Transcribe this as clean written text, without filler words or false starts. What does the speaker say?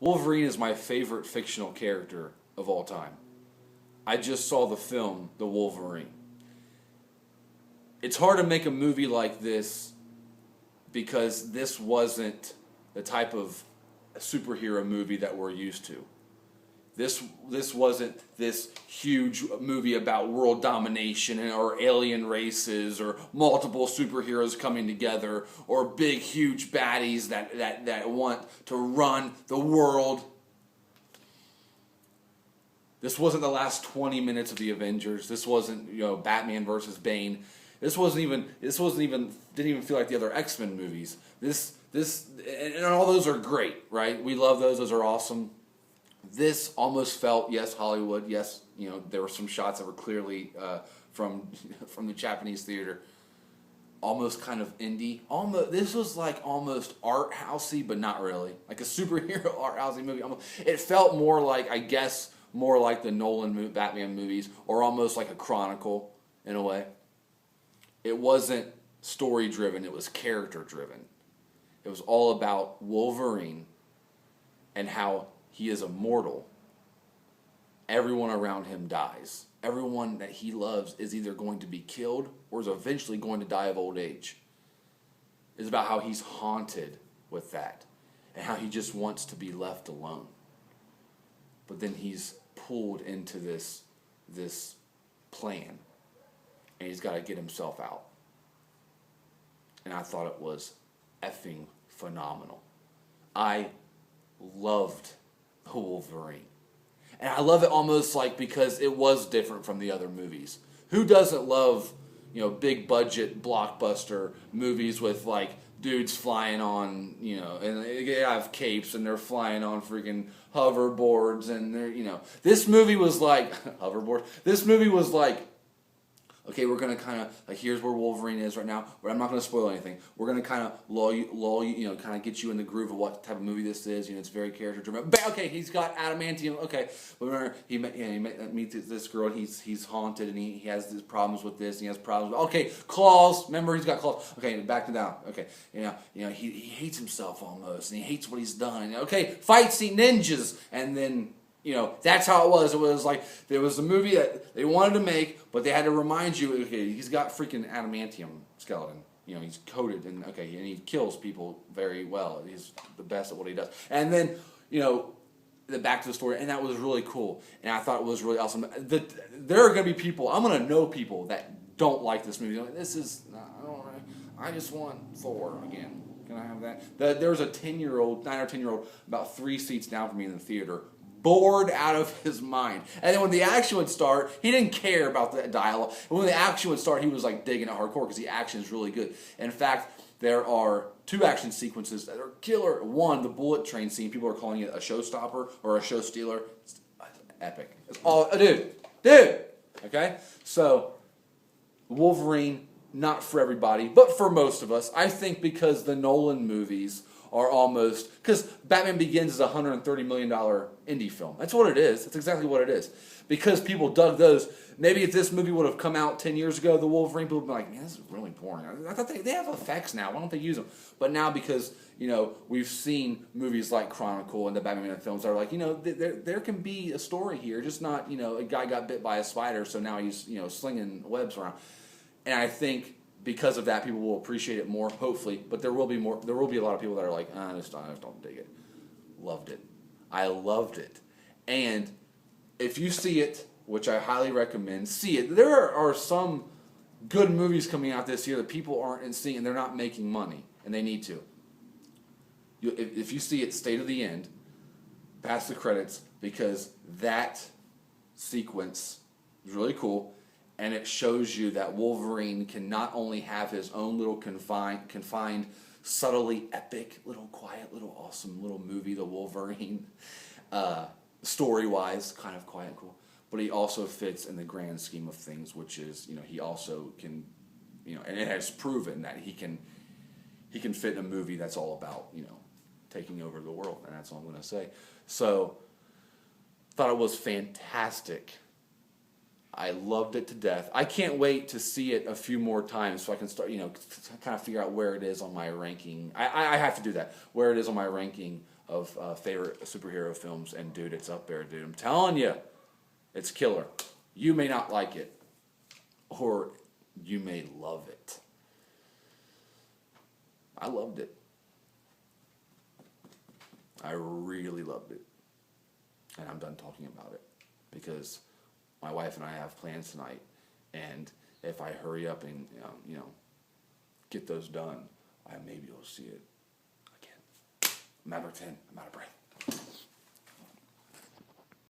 Wolverine is my favorite fictional character of all time. I just saw the film, The Wolverine. It's hard to make a movie like this because this wasn't the type of superhero movie that we're used to. This wasn't this huge movie about world domination or alien races or multiple superheroes coming together or big huge baddies that want to run the world. This wasn't the last 20 minutes of the Avengers. This wasn't, Batman versus Bane. This wasn't even didn't even feel like the other X-Men movies. This and all those are great, right? We love those. Those are awesome. This almost felt, yes, Hollywood. Yes, there were some shots that were clearly from the Japanese theater. Almost kind of indie. This was like almost art housey, but not really. Like a superhero art housey movie. It felt more like, I guess, more like the Nolan Batman movies, or almost like a Chronicle in a way. It wasn't story driven. It was character driven. It was all about Wolverine and how he is immortal. Everyone around him dies. Everyone that he loves is either going to be killed or is eventually going to die of old age. It's about how he's haunted with that and how he just wants to be left alone. But then he's pulled into this plan and he's got to get himself out. And I thought it was effing phenomenal. I loved Wolverine. And I love it almost like because it was different from the other movies. Who doesn't love, big budget blockbuster movies with like dudes flying on, and they have capes and they're flying on freaking hoverboards and they're, this movie was like hoverboard. This movie was like, okay, we're going to kind of, like, here's where Wolverine is right now. But I'm not going to spoil anything. We're going to kind of lull you, kind of get you in the groove of what type of movie this is. It's very character-driven. Okay, he's got adamantium. Okay, but remember, he meets this girl, and he's haunted, and he has these problems with this, and he has problems with, okay, claws. Remember, he's got claws. Okay, back to down. Okay, he hates himself almost, and he hates what he's done. Okay, fight scene, ninjas, and then... that's how it was. It was like there was a movie that they wanted to make, but they had to remind you, okay, he's got freaking adamantium skeleton. He's coated and he kills people very well. He's the best at what he does. And then, the back to the story, and that was really cool. And I thought it was really awesome. There are going to be people, I'm going to know people that don't like this movie. This is, I just want Thor again. Can I have that? There was a 9 or 10-year-old, about 3 seats down from me in the theater, bored out of his mind. And then when the action would start, he didn't care about the dialogue. And when the action would start, he was like digging it hardcore because the action is really good. In fact, there are 2 action sequences that are killer. One, the bullet train scene. People are calling it a showstopper or a show stealer. It's epic. It's all, dude. Okay? So, Wolverine, not for everybody, but for most of us. I think because the Nolan movies are almost, because Batman Begins is a $130 million indie film. That's what it is. That's exactly what it is. Because people dug those. Maybe if this movie would have come out 10 years ago, the Wolverine, people would be like, man, this is really boring. I thought they have effects now. Why don't they use them? But now because, we've seen movies like Chronicle and the Batman films that are like, there can be a story here. Just not, a guy got bit by a spider, so now he's, slinging webs around. And I think because of that, people will appreciate it more, hopefully. But there will be more. There will be a lot of people that are like, I just don't dig it. Loved it. I loved it. And if you see it, which I highly recommend, see it. There are some good movies coming out this year that people aren't seeing, and they're not making money, and they need to. If you see it, stay to the end, past the credits, because that sequence is really cool. And it shows you that Wolverine can not only have his own little confined, subtly epic, little quiet, little awesome little movie, the Wolverine, story-wise, kind of quiet and cool, but he also fits in the grand scheme of things, which is, he also can, and it has proven that he can fit in a movie that's all about, taking over the world, and that's all I'm going to say. So, thought it was fantastic. I loved it to death. I can't wait to see it a few more times so I can start, kind of figure out where it is on my ranking. I have to do that, where it is on my ranking of favorite superhero films, and dude, it's up there, dude. I'm telling you, it's killer. You may not like it, or you may love it. I loved it. I really loved it. And I'm done talking about it because my wife and I have plans tonight, and if I hurry up and get those done, I maybe will see it again. I'm out of 10. I'm out of breath.